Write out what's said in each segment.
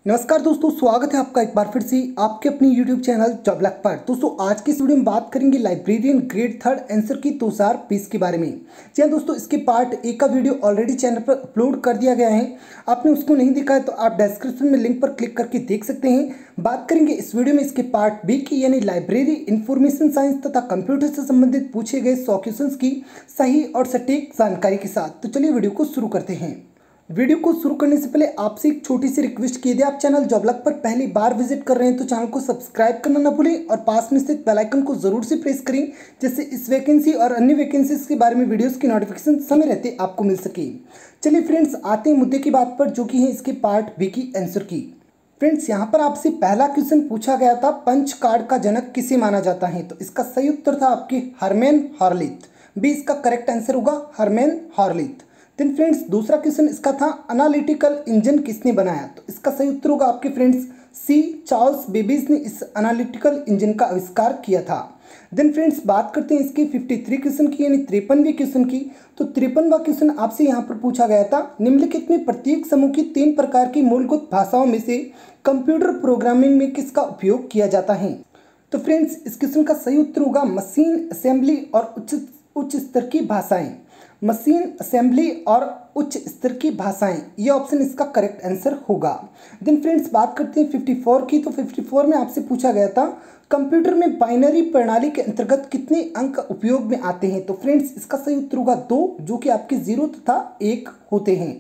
नमस्कार दोस्तों, स्वागत है आपका एक बार फिर से आपके अपने YouTube चैनल जॉब लक पर। दोस्तों आज की इस वीडियो में बात करेंगे लाइब्रेरियन ग्रेड थर्ड आंसर की 2020 के बारे में। जी हाँ दोस्तों, इसके पार्ट ए का वीडियो ऑलरेडी चैनल पर अपलोड कर दिया गया है। आपने उसको नहीं देखा है तो आप डिस्क्रिप्शन में लिंक पर क्लिक करके देख सकते हैं। बात करेंगे इस वीडियो में इसके पार्ट बी की, यानी लाइब्रेरी इंफॉर्मेशन साइंस तथा कंप्यूटर से संबंधित पूछे गए 100 क्वेश्चन की सही और सटीक जानकारी के साथ। तो चलिए वीडियो को शुरू करते हैं। वीडियो को शुरू करने से पहले आपसे एक छोटी सी रिक्वेस्ट की, यदि आप चैनल जॉब लक पर पहली बार विजिट कर रहे हैं तो चैनल को सब्सक्राइब करना ना भूलें और पास में स्थित बेल आइकन को जरूर से प्रेस करें, जिससे इस वैकेंसी और अन्य वैकेंसीज के बारे में वीडियोस की नोटिफिकेशन समय रहते आपको मिल सके। चलिए फ्रेंड्स, आते हैं मुद्दे की बात पर, जो कि है इसके पार्ट बी की आंसर की। फ्रेंड्स यहाँ पर आपसे पहला क्वेश्चन पूछा गया था, पंच कार्ड का जनक किसे माना जाता है? तो इसका सही उत्तर था आपके हरमैन हॉर्लिथ। बी इसका करेक्ट आंसर होगा, हरमैन हॉर्लिथ। देन फ्रेंड्स दूसरा क्वेश्चन इसका था, एनालिटिकल इंजन किसने बनाया? तो इसका सही उत्तर होगा आपके फ्रेंड्स सी, चार्ल्स बेबेज ने इस एनालिटिकल इंजन का आविष्कार किया था। देन फ्रेंड्स बात करते हैं इसके 53 क्वेश्चन की, यानी 53वें क्वेश्चन की। तो 53वां क्वेश्चन आपसे यहाँ पर पूछा गया था, निम्नलिखित में प्रत्येक समूह की 3 प्रकार की मूलभूत भाषाओं में से कंप्यूटर प्रोग्रामिंग में किसका उपयोग किया जाता है? तो फ्रेंड्स इस क्वेश्चन का सही उत्तर होगा मशीन असेंबली और उच्च स्तर की भाषाएं। मशीन असेंबली और उच्च स्तर की भाषाएं, ये ऑप्शन इसका करेक्ट आंसर होगा। देन फ्रेंड्स बात करते हैं 54 की। तो 54 में आपसे पूछा गया था, कंप्यूटर में बाइनरी प्रणाली के अंतर्गत कितने अंक उपयोग में आते हैं? तो फ्रेंड्स इसका सही उत्तर होगा 2, जो कि आपके 0 तथा 1 होते हैं।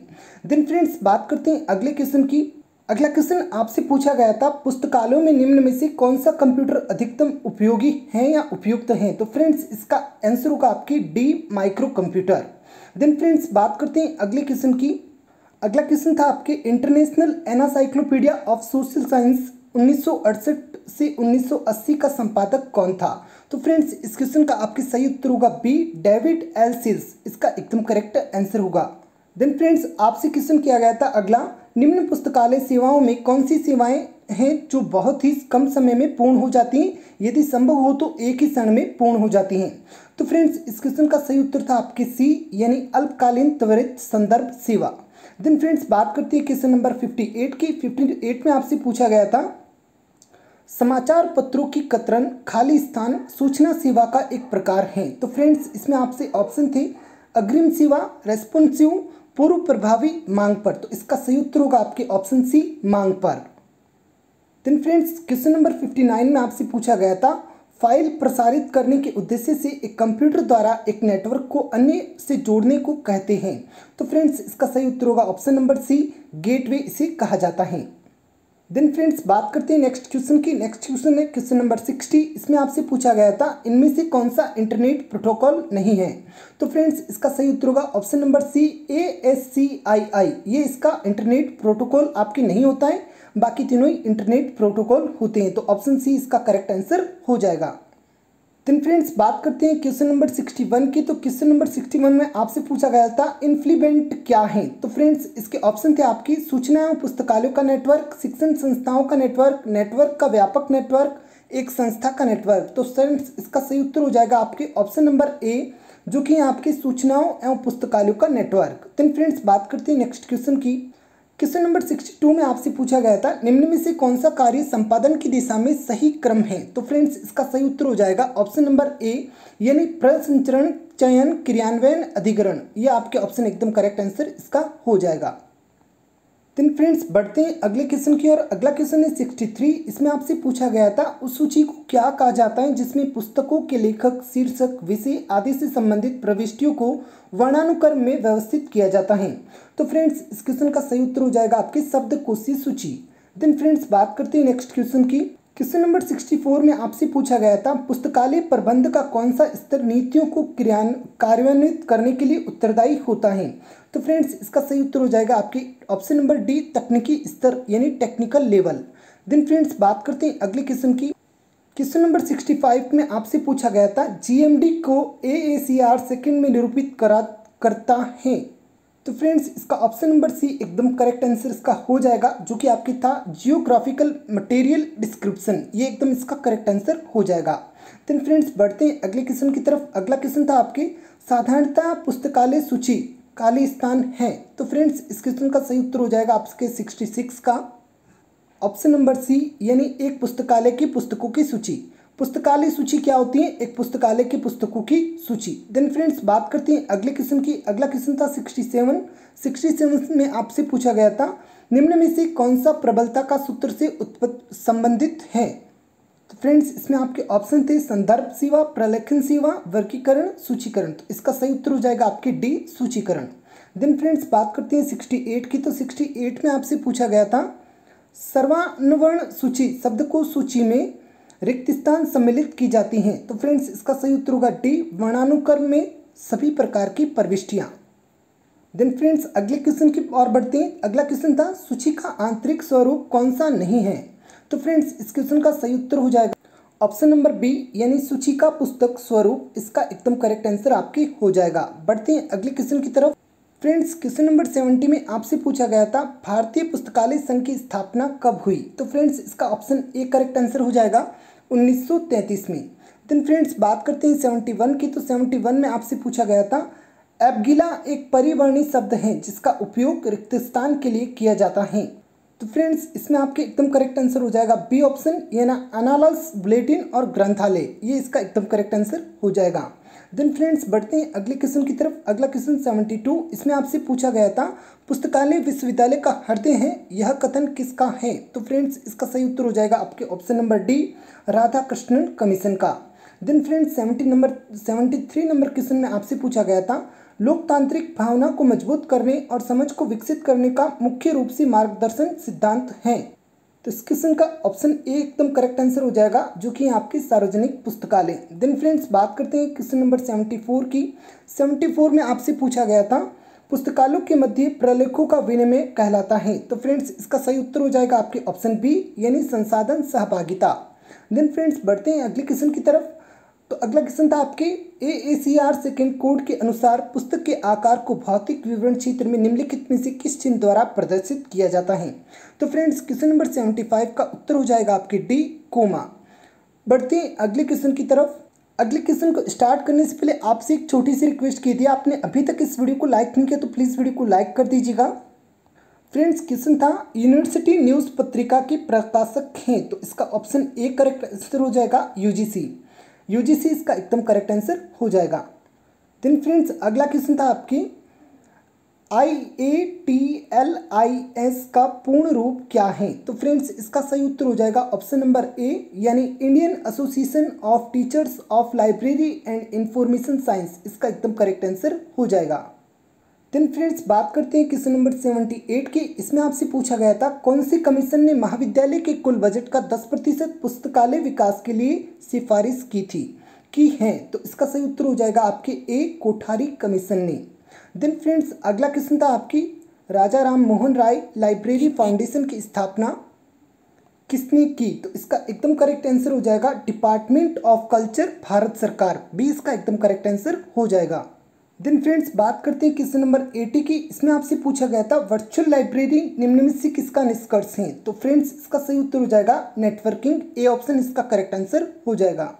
देन फ्रेंड्स बात करते हैं अगले क्वेश्चन की। अगला क्वेश्चन आपसे पूछा गया था, पुस्तकालयों में निम्न में से कौन सा कंप्यूटर अधिकतम उपयोगी है या उपयुक्त है? तो फ्रेंड्स इसका आंसर होगा आपकी D, micro computer. Then friends बात करते हैं अगले क्वेश्चन की। अगला क्वेश्चन था आपके, international encyclopedia of social science 1968 से 1980 का संपादक कौन था? तो फ्रेंड्स इस क्वेश्चन का आपके सही उत्तर होगा बी, डेविड एल सिल्स, इसका एकदम करेक्ट आंसर होगा। देन फ्रेंड्स आपसे क्वेश्चन किया गया था अगला, निम्न पुस्तकालय सेवाओं में कौन सी सेवाएं हैं जो बहुत ही कम समय में पूर्ण हो जाती हैं, यदि संभव हो तो एक ही क्षण में पूर्ण हो जाती हैं? तो फ्रेंड्स इस क्वेश्चन का सही उत्तर था आपके सी, यानी अल्पकालीन त्वरित संदर्भ सेवा। देन फ्रेंड्स बात करते हैं क्वेश्चन नंबर 58 की। 58 में आपसे पूछा गया था, समाचार पत्रों की कतरन खाली स्थान सूचना सेवा का एक प्रकार है। तो फ्रेंड्स इसमें आपसे ऑप्शन थे, अग्रिम सेवा, रेस्पॉन्सिव, पूर्व प्रभावी, मांग पर। तो इसका सही उत्तर होगा आपके ऑप्शन सी, मांग पर। देन फ्रेंड्स क्वेश्चन नंबर 59 में आपसे पूछा गया था, फाइल प्रसारित करने के उद्देश्य से एक कंप्यूटर द्वारा एक नेटवर्क को अन्य से जोड़ने को कहते हैं। तो फ्रेंड्स इसका सही उत्तर होगा ऑप्शन नंबर सी, गेटवे इसे कहा जाता है। देन फ्रेंड्स बात करते हैं नेक्स्ट क्वेश्चन की। नेक्स्ट क्वेश्चन है क्वेश्चन नंबर 60। इसमें आपसे पूछा गया था, इनमें से कौन सा इंटरनेट प्रोटोकॉल नहीं है? तो फ्रेंड्स इसका सही उत्तर होगा ऑप्शन नंबर सी, ASCII, ये इसका इंटरनेट प्रोटोकॉल आपके नहीं होता है, बाकी तीनों ही इंटरनेट प्रोटोकॉल होते हैं। तो ऑप्शन सी इसका करेक्ट आंसर हो जाएगा। देन फ्रेंड्स बात करते हैं क्वेश्चन नंबर 61 की। तो क्वेश्चन नंबर 61 में आपसे पूछा गया था, इन्फ्लीबेंट क्या है? तो फ्रेंड्स इसके ऑप्शन थे आपकी, सूचना एवं पुस्तकालयों का नेटवर्क, शिक्षण संस्थाओं का नेटवर्क, नेटवर्क का व्यापक नेटवर्क, एक संस्था का नेटवर्क। तो फ्रेंड्स इसका सही उत्तर हो जाएगा आपके ऑप्शन नंबर ए, जो कि आपकी सूचनाओं एवं पुस्तकालयों का नेटवर्क। देन फ्रेंड्स बात करते हैं नेक्स्ट क्वेश्चन की। क्वेश्चन नंबर 62 में आपसे पूछा गया था, निम्न में से कौन सा कार्य संपादन की दिशा में सही क्रम है? तो फ्रेंड्स इसका सही उत्तर हो जाएगा ऑप्शन नंबर ए, यानी प्रसंचरण, चयन, क्रियान्वयन, अधिग्रहण। ये आपके ऑप्शन एकदम करेक्ट आंसर इसका हो जाएगा। देन फ्रेंड्स बढ़ते हैं अगले क्वेश्चन की ओर। अगला क्वेश्चन है 63। इसमें आपसे पूछा गया था, उस सूची को क्या कहा जाता है जिसमें पुस्तकों के लेखक, शीर्षक, विषय आदि से संबंधित प्रविष्टियों को वर्णानुक्रम में व्यवस्थित किया जाता है? तो फ्रेंड्स इस क्वेश्चन का सही उत्तर हो जाएगा आपके शब्दकोशीय सूची। देन फ्रेंड्स बात करते हैं नेक्स्ट क्वेश्चन की। क्वेश्चन नंबर 64 में आपसे पूछा गया था, पुस्तकालय प्रबंध का कौन सा स्तर नीतियों को कार्यान्वित करने के लिए उत्तरदायी होता है? तो फ्रेंड्स इसका सही उत्तर हो जाएगा आपकी ऑप्शन नंबर डी, तकनीकी स्तर, यानी टेक्निकल लेवल। देन फ्रेंड्स बात करते हैं अगले क्वेश्चन की। क्वेश्चन नंबर 65 में आपसे पूछा गया था, GMD को AACR सेकंड में निरूपित करता है? तो फ्रेंड्स इसका ऑप्शन नंबर सी एकदम करेक्ट आंसर इसका हो जाएगा, जो कि आपके था जियोग्राफिकल मटेरियल डिस्क्रिप्शन। ये एकदम इसका करेक्ट आंसर हो जाएगा। देन फ्रेंड्स बढ़ते हैं अगले क्वेश्चन की तरफ। अगला क्वेश्चन था आपके, साधारणतः पुस्तकालय सूची खाली स्थान है? तो फ्रेंड्स इस क्वेश्चन का सही उत्तर हो जाएगा आपके 66 का। ऑप्शन नंबर सी यानी एक पुस्तकालय की पुस्तकों की सूची। पुस्तकालय सूची क्या होती है? एक पुस्तकालय की पुस्तकों की सूची। देन फ्रेंड्स बात करते हैं अगले क्वेश्चन की। अगला क्वेश्चन था 67 में आपसे पूछा गया था निम्न में से कौन सा प्रबलता का सूत्र से उत्पत्ति संबंधित है? तो फ्रेंड्स इसमें आपके ऑप्शन थे संदर्भ सेवा, प्रलेखन सेवा, वर्गीकरण, सूचीकरण। तो इसका सही उत्तर हो जाएगा आपके डी सूचीकरण। देन फ्रेंड्स बात करते हैं 68 की। तो 68 में आपसे पूछा गया था सर्वानुवर्ण सूची शब्द को सूची में रिक्त स्थान सम्मिलित की जाती हैं। तो फ्रेंड्स इसका सही उत्तर होगा डी वर्णानुक्रम में सभी प्रकार की प्रविष्टियां। देन फ्रेंड्स अगले क्वेश्चन की ओर बढ़ते हैं। अगला क्वेश्चन था सूची का आंतरिक स्वरूप कौन सा नहीं है? तो फ्रेंड्स इस क्वेश्चन का सही उत्तर हो जाएगा ऑप्शन नंबर बी यानी सूची का पुस्तक स्वरूप। इसका एकदम करेक्ट आंसर आपके हो जाएगा। बढ़ते हैं अगले क्वेश्चन की तरफ। फ्रेंड्स क्वेश्चन नंबर 70 में आपसे पूछा गया था भारतीय पुस्तकालय संघ की स्थापना कब हुई? तो फ्रेंड्स इसका ऑप्शन ए करेक्ट आंसर हो जाएगा 1933 में। देन फ्रेंड्स बात करते हैं 71 की। तो 71 में आपसे पूछा गया था एबगिला एक परिवर्णी शब्द है जिसका उपयोग रिक्त स्थान के लिए किया जाता है। तो फ्रेंड्स इसमें आपके एकदम करेक्ट आंसर हो जाएगा बी ऑप्शन यानी एनालस, बुलेटिन और ग्रंथालय। ये इसका एकदम करेक्ट आंसर हो जाएगा। देन फ्रेंड्स बढ़ते हैं अगले क्वेश्चन की तरफ। अगला क्वेश्चन 72। इसमें आपसे पूछा गया था पुस्तकालय विश्वविद्यालय का हृदय है, यह कथन किसका है? तो फ्रेंड्स इसका सही उत्तर हो जाएगा आपके option number D Radhakrishnan commission का। देन फ्रेंड्स 73 नंबर क्वेश्चन में आपसे पूछा गया था लोकतांत्रिक भावना को मजबूत करने और समझ को विकसित करने का मुख्य रूप से मार्गदर्शन सिद्धांत है। तो इस क्वेश्चन का ऑप्शन ए एकदम करेक्ट आंसर हो जाएगा जो कि आपकी सार्वजनिक पुस्तकालय। देन फ्रेंड्स बात करते हैं क्वेश्चन नंबर 74 की। 74 में आपसे पूछा गया था पुस्तकालयों के मध्य प्रलेखों का विनिमय कहलाता है। तो फ्रेंड्स इसका सही उत्तर हो जाएगा आपके ऑप्शन बी यानी संसाधन सहभागिता। देन फ्रेंड्स बढ़ते हैं अगले क्वेश्चन की तरफ। तो अगला क्वेश्चन था आपके AACR सेकेंड कोड के अनुसार पुस्तक के आकार को भौतिक विवरण क्षेत्र में निम्नलिखित में से किस चिन्ह द्वारा प्रदर्शित किया जाता है? तो फ्रेंड्स क्वेश्चन नंबर 75 का उत्तर हो जाएगा आपके डी कोमा। बढ़ते हैं अगले क्वेश्चन की तरफ। अगले क्वेश्चन को स्टार्ट करने से पहले आपसे एक छोटी सी रिक्वेस्ट की थी, आपने अभी तक इस वीडियो को लाइक नहीं किया तो प्लीज़ वीडियो को लाइक कर दीजिएगा। फ्रेंड्स क्वेश्चन था यूनिवर्सिटी न्यूज़ पत्रिका के प्रकाशक हैं। तो इसका ऑप्शन ए करेक्ट आंसर हो जाएगा यूजीसी इसका एकदम करेक्ट आंसर हो जाएगा। देन फ्रेंड्स अगला क्वेश्चन था आपकी IATLIS का पूर्ण रूप क्या है? तो फ्रेंड्स इसका सही उत्तर हो जाएगा ऑप्शन नंबर ए यानी Indian association of teachers of library and information science. इसका एकदम करेक्ट आंसर हो जाएगा। देन फ्रेंड्स बात करते हैं क्वेश्चन नंबर 78 की। इसमें आपसे पूछा गया था कौन सी कमीशन ने महाविद्यालय के कुल बजट का 10% पुस्तकालय विकास के लिए सिफारिश की है? तो इसका सही उत्तर हो जाएगा आपके ए कोठारी कमीशन ने। देन फ्रेंड्स अगला क्वेश्चन था आपकी राजा राम मोहन राय लाइब्रेरी फाउंडेशन की स्थापना किसने की? तो इसका एकदम करेक्ट आंसर हो जाएगा डिपार्टमेंट ऑफ कल्चर, भारत सरकार। बी इसका एकदम करेक्ट आंसर हो जाएगा। देन फ्रेंड्स बात करते हैं क्वेश्चन नंबर 80 की। इसमें आपसे पूछा गया था वर्चुअल लाइब्रेरी निम्न में से किसका निष्कर्ष है? तो फ्रेंड्स इसका सही उत्तर हो जाएगा नेटवर्किंग। ए ऑप्शन इसका करेक्ट आंसर हो जाएगा।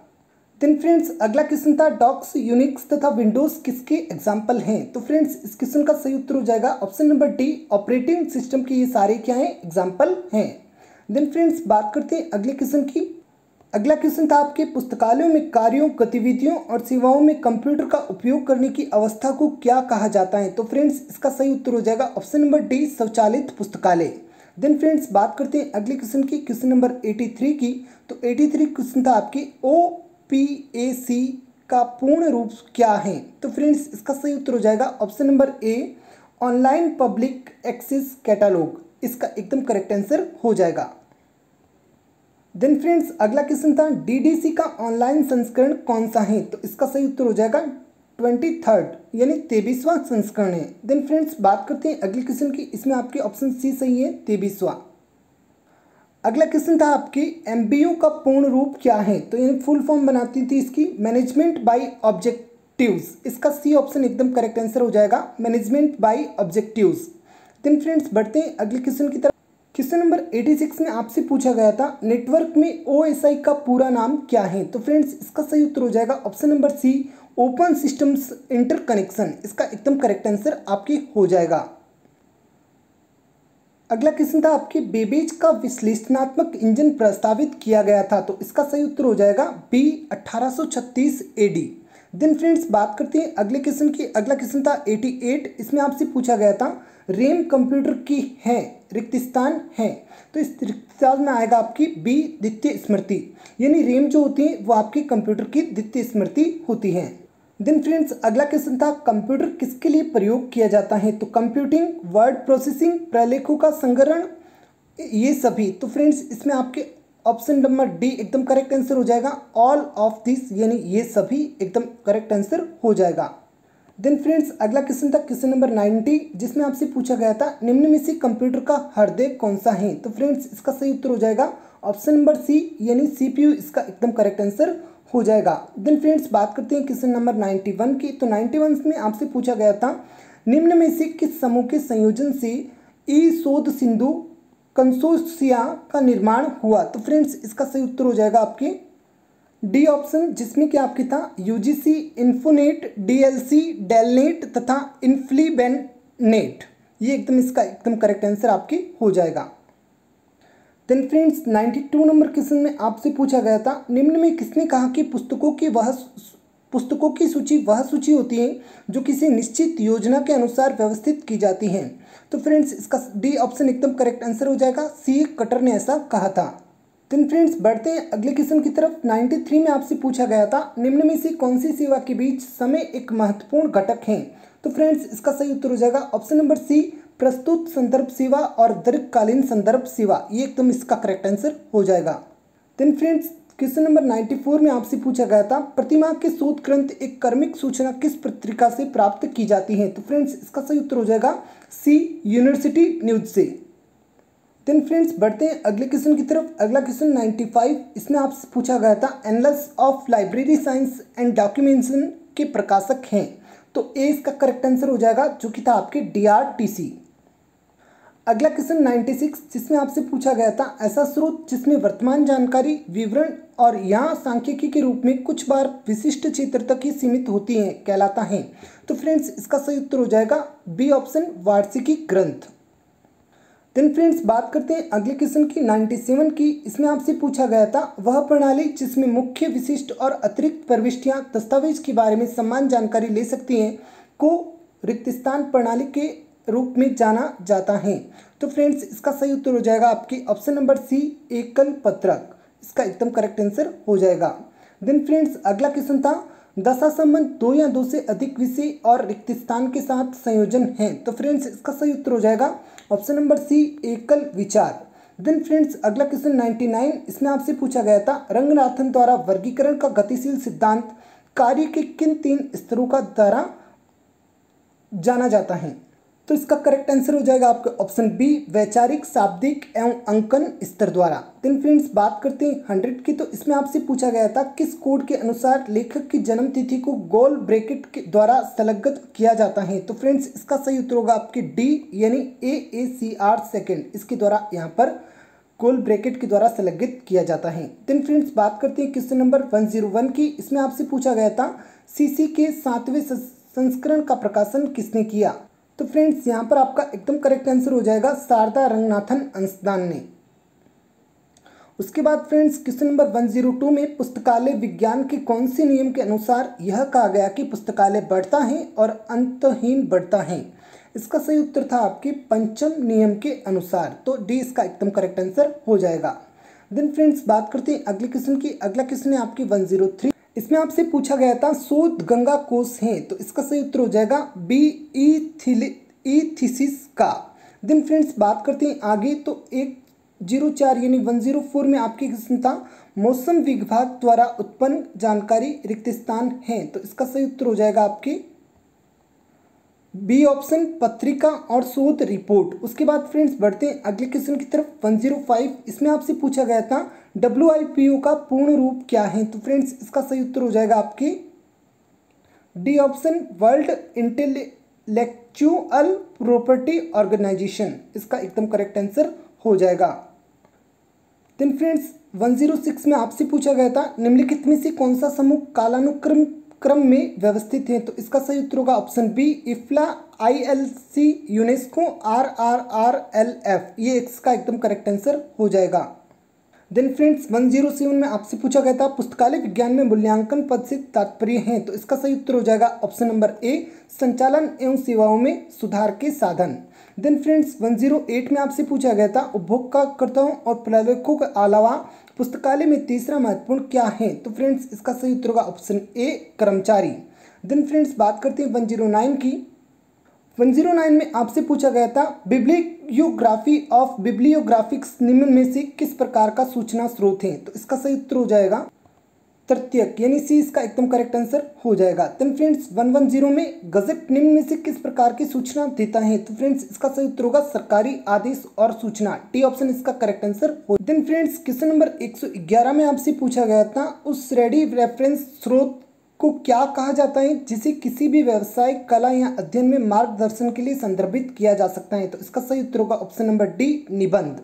देन फ्रेंड्स अगला क्वेश्चन था डॉक्स, यूनिक्स तथा विंडोज किसके एग्जाम्पल हैं? तो फ्रेंड्स इस क्वेश्चन का सही उत्तर हो जाएगा option number D operating system के ये सारे क्या हैं? एग्जाम्पल हैं। देन फ्रेंड्स बात करते हैं अगले क्वेश्चन की। अगला क्वेश्चन था आपके पुस्तकालयों में कार्यों, गतिविधियों और सेवाओं में कंप्यूटर का उपयोग करने की अवस्था को क्या कहा जाता है? तो फ्रेंड्स इसका सही उत्तर हो जाएगा ऑप्शन नंबर डी स्वचालित पुस्तकालय। देन फ्रेंड्स बात करते हैं अगले क्वेश्चन की, क्वेश्चन नंबर 83 की। तो 83 क्वेश्चन था आपके OPAC का पूर्ण रूप क्या है? तो फ्रेंड्स इसका सही उत्तर हो जाएगा option number A online public access catalogue. इसका एकदम करेक्ट आंसर हो जाएगा। देन फ्रेंड्स अगला क्वेश्चन था DDC का ऑनलाइन संस्करण कौन सा है? तो इसका सही उत्तर हो जाएगा 23rd यानी 23वां संस्करण है। देन फ्रेंड्स बात करते हैं अगले क्वेश्चन की। इसमें आपके ऑप्शन सी सही है 23वां। अगला क्वेश्चन था आपकी MBO का पूर्ण रूप क्या है? तो यानी फुल फॉर्म बनाती थी इसकी मैनेजमेंट बाय ऑब्जेक्टिव्स। इसका सी ऑप्शन एकदम करेक्ट आंसर हो जाएगा management by objectives. Then friends बढ़ते हैं अगले क्वेश्चन की तरफ। क्वेश्चन नंबर 86 में आपसे पूछा गया था नेटवर्क में OSI का पूरा नाम क्या है? तो फ्रेंड्स इसका सही उत्तर हो जाएगा option number C open systems interconnection. इसका एकदम करेक्ट आंसर आपकी हो जाएगा। अगला क्वेश्चन था आपके बेबेज का विश्लेषणात्मक इंजन प्रस्तावित किया गया था, तो इसका सही उत्तर हो जाएगा बी 1836 एडी। देन फ्रेंड्स बात करते हैं अगले क्वेश्चन की। अगला क्वेश्चन था 88, इसमें आपसे पूछा गया था रैम कंप्यूटर की है रिक्त स्थान है, तो इस रिक्त स्थान में आएगा आपकी बी द्वितीय स्मृति, यानी रैम जो होती है वो आपकी कंप्यूटर की द्वितीय स्मृति होती है। देन फ्रेंड्स अगला क्वेश्चन था कंप्यूटर किसके लिए प्रयोग किया जाता है, तो कंप्यूटिंग, वर्ड प्रोसेसिंग, प्रलेखों का संग्रहण, ये सभी। तो फ्रेंड्स इसमें आपके ऑप्शन नंबर डी एकदम करेक्ट आंसर हो जाएगा, ऑल ऑफ दिस, यानी ये सभी एकदम करेक्ट आंसर हो जाएगा। देन फ्रेंड्स अगला क्वेश्चन था क्वेश्चन नंबर 90, जिसमें आपसे पूछा गया था निम्न में से कंप्यूटर का हृदय कौन सा है, तो फ्रेंड्स इसका सही उत्तर हो जाएगा ऑप्शन नंबर सी, यानी सीपीयू इसका एकदम करेक्ट आंसर हो जाएगा। देन फ्रेंड्स बात करते हैं क्वेश्चन नंबर 91 की। तो 91 में आपसे पूछा गया था निम्न में से किस समूह के संयोजन से ई शोध सिंधु कंसोर्शिया का निर्माण हुआ, तो फ्रेंड्स इसका सही उत्तर हो जाएगा आपके डी ऑप्शन, जिसमें कि आपके था यूजीसी, इन्फोनेट, डीएलसी, डेलनेट तथा इन्फ्लीबेनेट, ये एकदम इसका एकदम करेक्ट आंसर आपके हो जाएगा। देन फ्रेंड्स 92 नंबर क्वेश्चन में आपसे पूछा गया था निम्न में किसने कहा कि पुस्तकों की सूची वह सूची होती है जो किसी निश्चित योजना के अनुसार व्यवस्थित की जाती हैं, तो फ्रेंड्स इसका डी ऑप्शन एकदम करेक्ट आंसर हो जाएगा, सी कटर ने ऐसा कहा था। देन फ्रेंड्स बढ़ते हैं अगले क्वेश्चन की तरफ। 93 में आपसे पूछा गया था निम्न में से कौन सी सेवा के बीच समय एक महत्वपूर्ण घटक है, तो फ्रेंड्स इसका सही उत्तर हो जाएगा ऑप्शन नंबर सी, प्रस्तुत संदर्भ सेवा और दीर्घकालीन संदर्भ सेवा, ये एकदम इसका करेक्ट आंसर हो जाएगा। देन फ्रेंड्स क्वेश्चन नंबर 94 में आपसे पूछा गया था प्रतिमा के शोध ग्रंथ एक क्रमिक सूचना किस पत्रिका से प्राप्त की जाती है, तो फ्रेंड्स इसका सही उत्तर हो जाएगा सी, यूनिवर्सिटी न्यूज से। देन फ्रेंड्स बढ़ते हैं अगले क्वेश्चन की तरफ। अगला क्वेश्चन 95, इसमें आपसे पूछा गया था analysis of library science and documentation के प्रकाशक हैं, तो ए इसका करेक्ट आंसर हो जाएगा, जो कि था आपके डीआरटीसी। अगला क्वेश्चन 96, जिसमें आपसे पूछा गया था ऐसा स्रोत जिसमें वर्तमान जानकारी, विवरण और यहाँ सांख्यिकी के रूप में कुछ बार विशिष्ट क्षेत्र तक ही सीमित होती है कहलाता है, तो फ्रेंड्स इसका सही उत्तर हो जाएगा बी ऑप्शन, वार्षिकी ग्रंथ। देन फ्रेंड्स बात करते हैं अगले क्वेश्चन की 97 की। इसमें आपसे पूछा गया था वह प्रणाली जिसमें मुख्य, विशिष्ट और अतिरिक्त प्रविष्टियां दस्तावेज के बारे में समान जानकारी ले सकती हैं को रिक्त स्थान प्रणाली के रूप में जाना जाता है, तो फ्रेंड्स इसका सही उत्तर हो जाएगा आपकी ऑप्शन नंबर सी, एकल पत्रक, इसका एकदम करेक्ट आंसर हो जाएगा। देन फ्रेंड्स अगला क्वेश्चन था दशा संबंध दो या दो से अधिक विषय और रिक्त स्थान के साथ संयोजन है, तो फ्रेंड्स इसका सही उत्तर हो जाएगा ऑप्शन नंबर सी, एकल विचार। देन फ्रेंड्स अगला क्वेश्चन 99, इसमें आपसे पूछा गया था रंगनाथन द्वारा वर्गीकरण का गतिशील सिद्धांत कार्य के किन 3 स्तरों का द्वारा जाना जाता है, तो इसका करेक्ट आंसर हो जाएगा आपका ऑप्शन बी, वैचारिक, शाब्दिक एवं अंकन स्तर द्वारा। देन फ्रेंड्स बात करते हैं 100 की। तो इसमें आपसे पूछा गया था किस कोड के अनुसार लेखक की जन्म तिथि को गोल ब्रैकेट के द्वारा संलग्न किया जाता है, तो फ्रेंड्स इसका सही उत्तर होगा आपके डी, यानी AACR सेकेंड, इसके द्वारा यहाँ पर गोल ब्रैकेट के द्वारा संलग्नित किया जाता है। देन फ्रेंड्स बात करते हैं क्वेश्चन नंबर 101 की। इसमें आपसे पूछा गया था CC के 7वें संस्करण का प्रकाशन किसने किया, तो फ्रेंड्स यहाँ पर आपका एकदम करेक्ट आंसर हो जाएगा शारदा रंगनाथन अंशदान ने। उसके बाद फ्रेंड्स क्वेश्चन नंबर 102 में पुस्तकालय विज्ञान के कौन से नियम के अनुसार यह कहा गया कि पुस्तकालय बढ़ता है और अंतहीन बढ़ता है, इसका सही उत्तर था आपके पंचम नियम के अनुसार, तो डी इसका एकदम करेक्ट आंसर हो जाएगा। देन फ्रेंड्स बात करते हैं अगले क्वेश्चन की। अगला क्वेश्चन है आपकी 103, इसमें आपसे पूछा गया था शोध गंगा कोश है, तो इसका सही उत्तर हो जाएगा बी, ईथीसिस का। देन फ्रेंड्स बात करते हैं आगे। तो 104 यानी 104 में आपकी क्वेश्चन था मौसम विभाग द्वारा उत्पन्न जानकारी रिक्त स्थान है, तो इसका सही उत्तर हो जाएगा आपके बी ऑप्शन, पत्रिका और शोध रिपोर्ट। उसके बाद फ्रेंड्स बढ़ते हैं अगले क्वेश्चन की तरफ 105, इसमें आपसे पूछा गया था WIPO का पूर्ण रूप क्या है, तो फ्रेंड्स इसका सही उत्तर हो जाएगा आपके D option, world intellectual property organisation, इसका एकदम करेक्ट आंसर हो जाएगा। देन फ्रेंड्स 106 में आपसे पूछा गया था निम्नलिखित में से कौन सा समूह कालानुक्रम क्रम में व्यवस्थित हैं? तो इसका सही उत्तर होगा option B IFLA, ILC, UNESCO, RRRLF। ये इसका एकदम करेक्ट आंसर हो जाएगा। देन फ्रेंड्स 107 में आपसे पूछा गया था पुस्तकालय विज्ञान में मूल्यांकन पद से तात्पर्य है? तो इसका सही उत्तर हो जाएगा ऑप्शन नंबर ए संचालन एवं सेवाओं में सुधार के साधन। देन फ्रेंड्स 108 में आपसे पूछा गया था उपभोक्ताओं और पर्यवेक्षकों के अलावा पुस्तकालय में तीसरा महत्वपूर्ण क्या है? तो फ्रेंड्स इसका सही उत्तर होगा ऑप्शन ए कर्मचारी। देन फ्रेंड्स बात करते हैं 109 की। 109 में आपसे पूछा गया था बिब्लियोग्राफी ऑफ बिब्लियोग्राफिक्स निम्न में से किस प्रकार का सूचना स्रोत है? तो इसका सही उत्तर हो जाएगा तृतीयक, यानी सी इसका एकदम करेक्ट आंसर हो जाएगा। देन फ्रेंड्स 110 में गजट निम्न में से किस प्रकार की सूचना देता है? तो फ्रेंड्स इसका सही उत्तर होगा सरकारी आदेश और सूचना, डी ऑप्शन इसका करेक्ट आंसर हो। देन फ्रेंड्स क्वेश्चन नंबर 111 में आपसे पूछा गया था उस रेडी रेफरेंस स्रोत को क्या कहा जाता है जिसे किसी भी व्यवसाय, कला या अध्ययन में मार्गदर्शन के लिए संदर्भित किया जा सकता है? तो इसका सही उत्तर होगा ऑप्शन नंबर डी निबंध।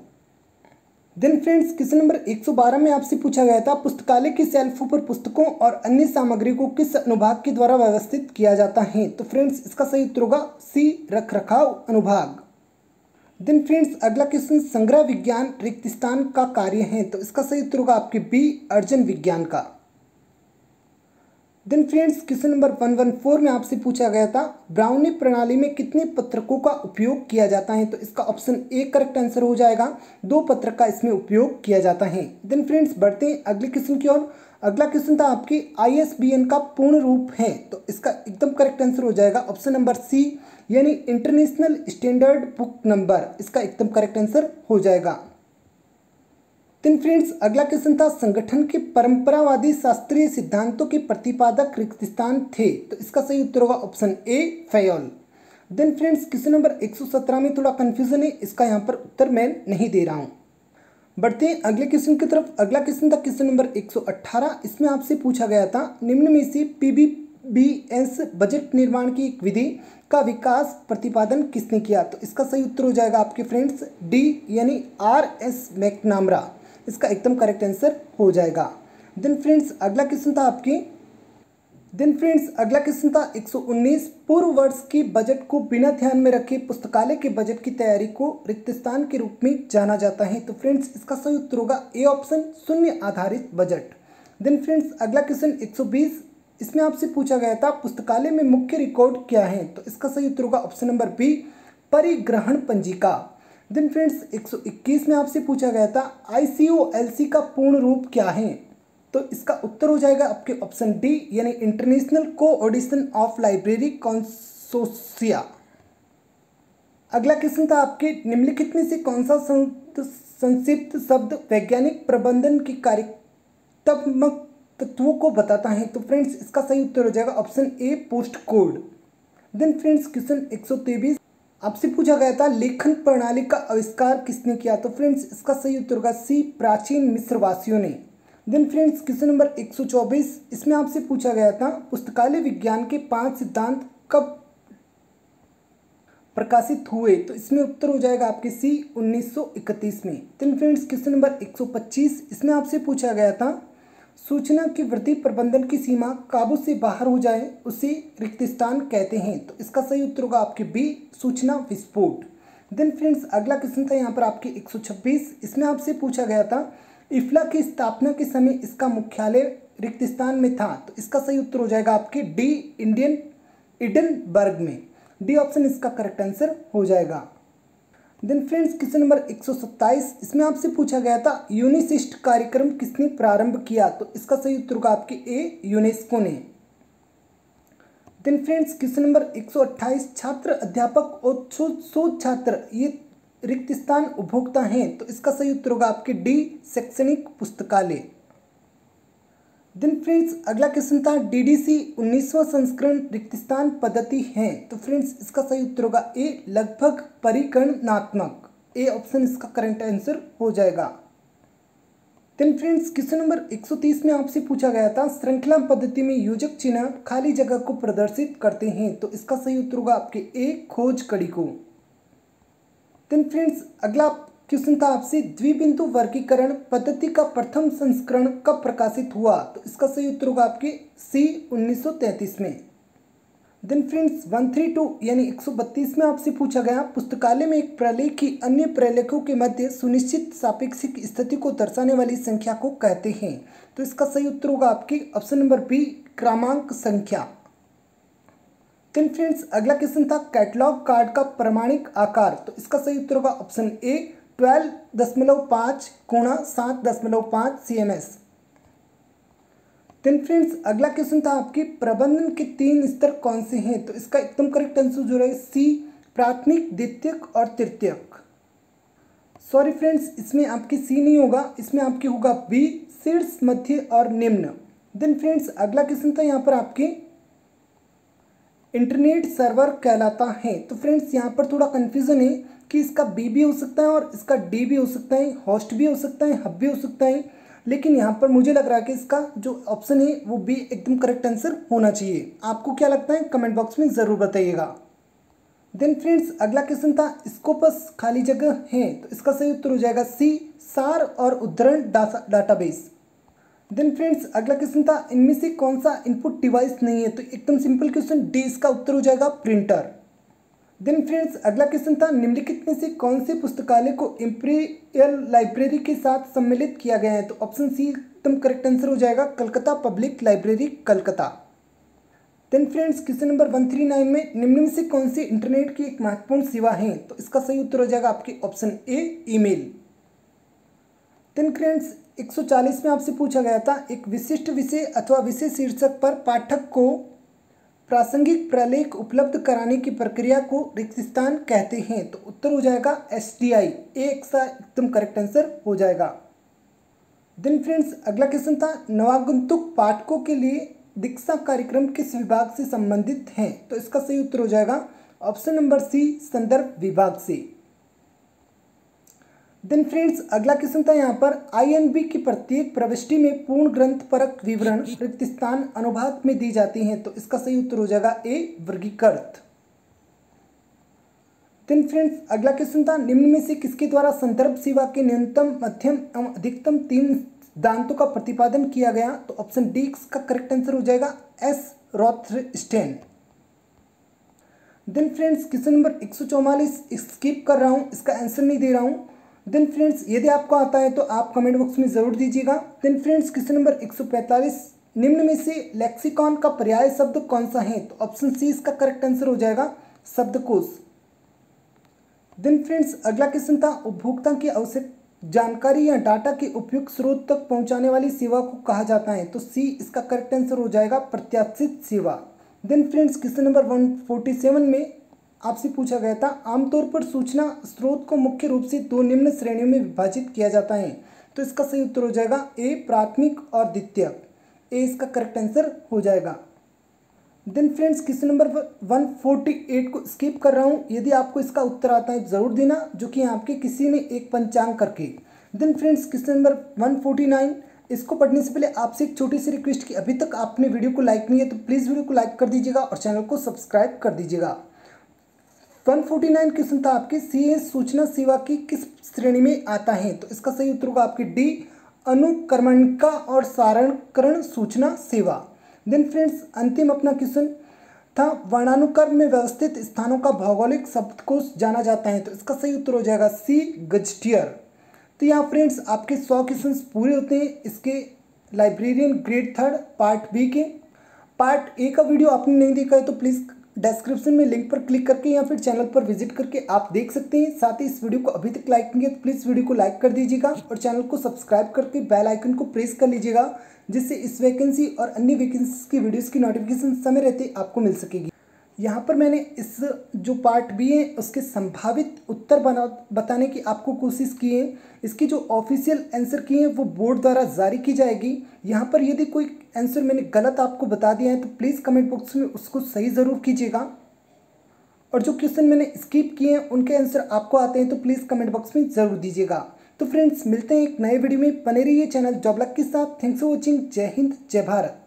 देन फ्रेंड्स क्वेश्चन नंबर 112 में आपसे पूछा गया था पुस्तकालय की शेल्फों पर पुस्तकों और अन्य सामग्री को किस अनुभाग के द्वारा व्यवस्थित किया जाता है? तो फ्रेंड्स इसका सही उत्तर होगा सी रखरखाव अनुभाग। देन फ्रेंड्स अगला क्वेश्चन संग्रह विज्ञान रिक्त स्थान का कार्य है? तो इसका सही उत्तर होगा आपके बी अर्जन विज्ञान का। देन फ्रेंड्स क्वेश्चन नंबर 114 में आपसे पूछा गया था ब्राउनी प्रणाली में कितने पत्रकों का उपयोग किया जाता है? तो इसका ऑप्शन ए करेक्ट आंसर हो जाएगा, 2 पत्रक का इसमें उपयोग किया जाता है। देन फ्रेंड्स बढ़ते हैं अगले क्वेश्चन की ओर। अगला क्वेश्चन था आपके ISBN का पूर्ण रूप है? तो इसका एकदम करेक्ट आंसर हो जाएगा ऑप्शन नंबर सी, यानी इंटरनेशनल स्टैंडर्ड बुक नंबर, इसका एकदम करेक्ट आंसर हो जाएगा। देन फ्रेंड्स अगला क्वेश्चन था संगठन के परंपरावादी शास्त्रीय सिद्धांतों के प्रतिपादक रिक्त स्थान थे? तो इसका सही उत्तर होगा option A Fayol. Then friends question number 117 में थोड़ा कंफ्यूजन है, इसका यहाँ पर उत्तर मैं नहीं दे रहा हूँ। बढ़ते हैं अगले क्वेश्चन की तरफ। अगला क्वेश्चन था क्वेश्चन नंबर 118। इसमें आपसे पूछा गया था निम्न में से PBBS बजट निर्माण की एक विधि का विकास प्रतिपादन किसने किया? तो इसका सही उत्तर हो जाएगा आपके फ्रेंड्स डी, यानी RS मैकनामरा, इसका एकदम करेक्ट आंसर हो जाएगा। देन फ्रेंड्स अगला क्वेश्चन था 119 पूर्व वर्ष के बजट को बिना ध्यान में रखे पुस्तकालय के बजट की तैयारी को रिक्त स्थान के रूप में जाना जाता है? तो फ्रेंड्स इसका सही उत्तर होगा ए ऑप्शन शून्य आधारित बजट। देन फ्रेंड्स अगला क्वेश्चन 120, इसमें आपसे पूछा गया था पुस्तकालय में मुख्य रिकॉर्ड क्या है? तो इसका सही उत्तर होगा ऑप्शन नंबर बी परिग्रहण पंजिका। देन फ्रेंड्स 121 में आपसे पूछा गया था ICOLC का पूर्ण रूप क्या है? तो इसका उत्तर हो जाएगा आपके ऑप्शन डी, यानी इंटरनेशनल कोऑर्डिनेशन ऑफ लाइब्रेरी कंसोर्शिया। अगला क्वेश्चन था आपके निम्नलिखित में से कौन सा संक्षिप्त शब्द वैज्ञानिक प्रबंधन की कार्यात्मक तत्वों को बताता है? तो फ्रेंड्स इसका सही उत्तर हो जाएगा option A post code. Then friends question 123 आपसे पूछा गया था लेखन प्रणाली का आविष्कार किसने किया? तो फ्रेंड्स इसका सही उत्तर होगा सी प्राचीन मिस्रवासियों ने। देन फ्रेंड्स क्वेश्चन नंबर 124, इसमें आपसे पूछा गया था पुस्तकालय विज्ञान के 5 सिद्धांत कब प्रकाशित हुए? तो इसमें उत्तर हो जाएगा आपके सी 1931 में। देन फ्रेंड्स क्वेश्चन नंबर 125, इसमें आपसे पूछा गया था सूचना की वृद्धि प्रबंधन की सीमा काबू से बाहर हो जाए उसे रिक्त स्थान कहते हैं? तो इसका सही उत्तर होगा आपके बी सूचना विस्फोट। देन फ्रेंड्स अगला क्वेश्चन था यहाँ पर आपके 126, इसमें आपसे पूछा गया था इफ्ला की स्थापना के समय इसका मुख्यालय रिक्त स्थान में था? तो इसका सही उत्तर हो जाएगा आपके डी इंडियन एडिनबर्ग में, डी ऑप्शन इसका करेक्ट आंसर हो जाएगा। देन फ्रेंड्स क्वेश्चन नंबर 127, इसमें आपसे पूछा गया था यूनिसिस्ट कार्यक्रम किसने प्रारंभ किया? तो इसका सही उत्तर होगा आपके ए यूनेस्को ने। देन फ्रेंड्स क्वेश्चन नंबर 128, छात्र अध्यापक और शोध छात्र ये रिक्त स्थान उपभोक्ता हैं? तो इसका सही उत्तर होगा आपके डी शैक्षणिक पुस्तकालय। देन फ्रेंड्स अगला क्वेश्चन था DDC 19वां संस्करण रिक्त स्थान पद्धति है? तो फ्रेंड्स इसका सही उत्तर होगा ए लगभग परिगणनात्मक, ए ऑप्शन इसका करेक्ट आंसर हो जाएगा। देन फ्रेंड्स क्वेश्चन नंबर 130 में आपसे पूछा गया था श्रृंखला पद्धति में योजक चिन्ह खाली जगह को प्रदर्शित करते हैं? तो इसका सही उत्तर होगा आपके ए खोज कड़ी को। देन फ्रेंड्स अगला क्वेश्चन था आपसे, द्विबिंदु वर्गीकरण पद्धति का प्रथम संस्करण कब प्रकाशित हुआ? तो इसका सही उत्तर होगा आपके सी 1933 में। देन फ्रेंड्स 132 यानी 132 में आपसे पूछा गया, पुस्तकालय में एक प्रलेख ही अन्य प्रलेखों के मध्य सुनिश्चित सापेक्षिक स्थिति को दर्शाने वाली संख्या को कहते हैं। तो इसका सही उत्तर होगा आपकी ऑप्शन नंबर बी, क्रमांक संख्या। देन फ्रेंड्स अगला क्वेश्चन था, कैटलॉग कार्ड का प्रमाणिक आकार। तो इसका सही उत्तर होगा ऑप्शन ए 12.5 गुणा 7.5 cms। देन फ्रेंड्स अगला क्वेश्चन था आपके, प्रबंधन के 3 स्तर कौन से हैं? तो इसका एकदम करेक्ट आंसर जो है सी, प्राथमिक, द्वितीयक और तृतीयक। सॉरी फ्रेंड्स, इसमें आपकी सी नहीं होगा, इसमें आपकी होगा बी, शीर्ष, मध्य और निम्न। देन फ्रेंड्स अगला क्वेश्चन था यहाँ पर आपके, इंटरनेट सर्वर कहलाता है। तो फ्रेंड्स यहाँ पर थोड़ा कंफ्यूजन है कि इसका बी भी हो सकता है और इसका डी भी हो सकता है, होस्ट भी हो सकता है, हब भी हो सकता है, लेकिन यहाँ पर मुझे लग रहा है कि इसका जो ऑप्शन है वो बी एकदम करेक्ट आंसर होना चाहिए। आपको क्या लगता है कमेंट बॉक्स में ज़रूर बताइएगा। देन फ्रेंड्स अगला क्वेश्चन था, स्कोपस खाली जगह है। तो इसका सही उत्तर हो जाएगा सी, सार और उद्धरण डाटाबेस। देन फ्रेंड्स अगला क्वेश्चन था, इनमें से कौन सा इनपुट डिवाइस नहीं है? तो एकदम सिंपल क्वेश्चन, डी इसका उत्तर हो जाएगा प्रिंटर। देन फ्रेंड्स अगला क्वेश्चन था, निम्नलिखित में से कौन से पुस्तकालय को इंपीरियल लाइब्रेरी के साथ सम्मिलित किया गया है? तो ऑप्शन सी एकदम करेक्ट आंसर हो जाएगा, Calcutta public library, Calcutta. Then friends question number 139 में, निम्न में से कौन सी इंटरनेट की एक महत्वपूर्ण सेवा है? तो इसका सही उत्तर हो जाएगा आपकी option A, email. Then friends 140 में आपसे पूछा गया था, एक विशिष्ट विषय अथवा विषय शीर्षक पर पाठक को प्रासंगिक प्रलेख उपलब्ध कराने की प्रक्रिया को रिक्त स्थान कहते हैं। तो उत्तर हो जाएगा STI, एक सा एकदम करेक्ट आंसर हो जाएगा। देन फ्रेंड्स अगला क्वेश्चन था, नवागंतुक पाठकों के लिए दीक्षा कार्यक्रम किस विभाग से संबंधित है? तो इसका सही उत्तर हो जाएगा ऑप्शन नंबर सी, संदर्भ विभाग से। देन फ्रेंड्स अगला क्वेश्चन था यहाँ पर, INB की प्रत्येक प्रविष्टि में पूर्ण ग्रंथ परक विवरण रिक्त स्थान अनुभाग में दी जाती हैं। तो इसका सही उत्तर हो जाएगा ए, वर्गीकृत। देन फ्रेंड्स अगला क्वेश्चन था, निम्न में से किसके द्वारा संदर्भ सेवा के न्यूनतम, मध्यम एवं अधिकतम 3 सिद्धांतों का प्रतिपादन किया गया? तो ऑप्शन डी का करेक्ट आंसर हो जाएगा S, Rothstein. Then friends question number 144 स्किप कर रहा हूँ, इसका आंसर नहीं दे रहा हूँ। देन फ्रेंड्स यदि आपको आता है तो आप कमेंट बॉक्स में ज़रूर दीजिएगा। देन फ्रेंड्स क्वेश्चन नंबर 145, निम्न में से लेक्सिकॉन का पर्याय शब्द कौन सा है? तो ऑप्शन सी इसका करेक्ट आंसर हो जाएगा शब्दकोश। देन फ्रेंड्स अगला क्वेश्चन था, उपभोक्ता की आवश्यक जानकारी या डाटा के उपयुक्त स्रोत तक पहुंचाने वाली सेवा को कहा जाता है? तो सी इसका करेक्ट आंसर हो जाएगा प्रत्याशित सेवा। देन फ्रेंड्स क्वेश्चन नंबर 147 में आपसे पूछा गया था, आमतौर पर सूचना स्रोत को मुख्य रूप से 2 निम्न श्रेणियों में विभाजित किया जाता है। तो इसका सही उत्तर हो जाएगा ए, प्राथमिक और द्वितीयक। ए इसका करेक्ट आंसर हो जाएगा। देन फ्रेंड्स क्वेश्चन नंबर 148 को स्किप कर रहा हूँ, यदि आपको इसका उत्तर आता है ज़रूर देना, जो कि आपके किसी ने एक पंचांग करके। देन फ्रेंड्स क्वेश्चन नंबर 149, इसको पढ़ने से पहले आपसे एक छोटी सी रिक्वेस्ट कि अभी तक आपने वीडियो को लाइक नहीं है तो प्लीज़ वीडियो को लाइक कर दीजिएगा और चैनल को सब्सक्राइब कर दीजिएगा। 149 क्वेश्चन था आपके, CS सूचना सेवा की किस श्रेणी में आता है? तो इसका सही उत्तर होगा आपकी डी, अनुक्रमणिका और सारणकरण सूचना सेवा। देन फ्रेंड्स अंतिम अपना क्वेश्चन था, वर्णानुक्रम में व्यवस्थित स्थानों का भौगोलिक शब्दकोश जाना जाता है? तो इसका सही उत्तर हो जाएगा सी, गजटियर। तो यहाँ फ्रेंड्स आपके 100 क्वेश्चन पूरे होते हैं इसके लाइब्रेरियन ग्रेड 3 पार्ट बी के। पार्ट ए का वीडियो आपने नहीं देखा है तो प्लीज़ डिस्क्रिप्शन में लिंक पर क्लिक करके या फिर चैनल पर विजिट करके आप देख सकते हैं। साथ ही इस वीडियो को अभी तक लाइक नहीं किया तो प्लीज़ वीडियो को लाइक कर दीजिएगा और चैनल को सब्सक्राइब करके बेल आइकन को प्रेस कर लीजिएगा, जिससे इस वैकेंसी और अन्य वैकेंसी की वीडियोज़ की नोटिफिकेशन समय रहते आपको मिल सकेगी। यहाँ पर मैंने इस जो पार्ट बी है उसके संभावित उत्तर बताने की आपको कोशिश की है। इसकी जो ऑफिशियल आंसर की है वो बोर्ड द्वारा जारी की जाएगी। यहाँ पर यदि कोई आंसर मैंने गलत आपको बता दिया है तो प्लीज़ कमेंट बॉक्स में उसको सही ज़रूर कीजिएगा, और जो क्वेश्चन मैंने स्किप किए हैं उनके आंसर आपको आते हैं तो प्लीज़ कमेंट बॉक्स में ज़रूर दीजिएगा। तो फ्रेंड्स मिलते हैं एक नए वीडियो में, बने रहिए चैनल जॉब लक के साथ। Thanks for watching. जय हिंद, जय भारत।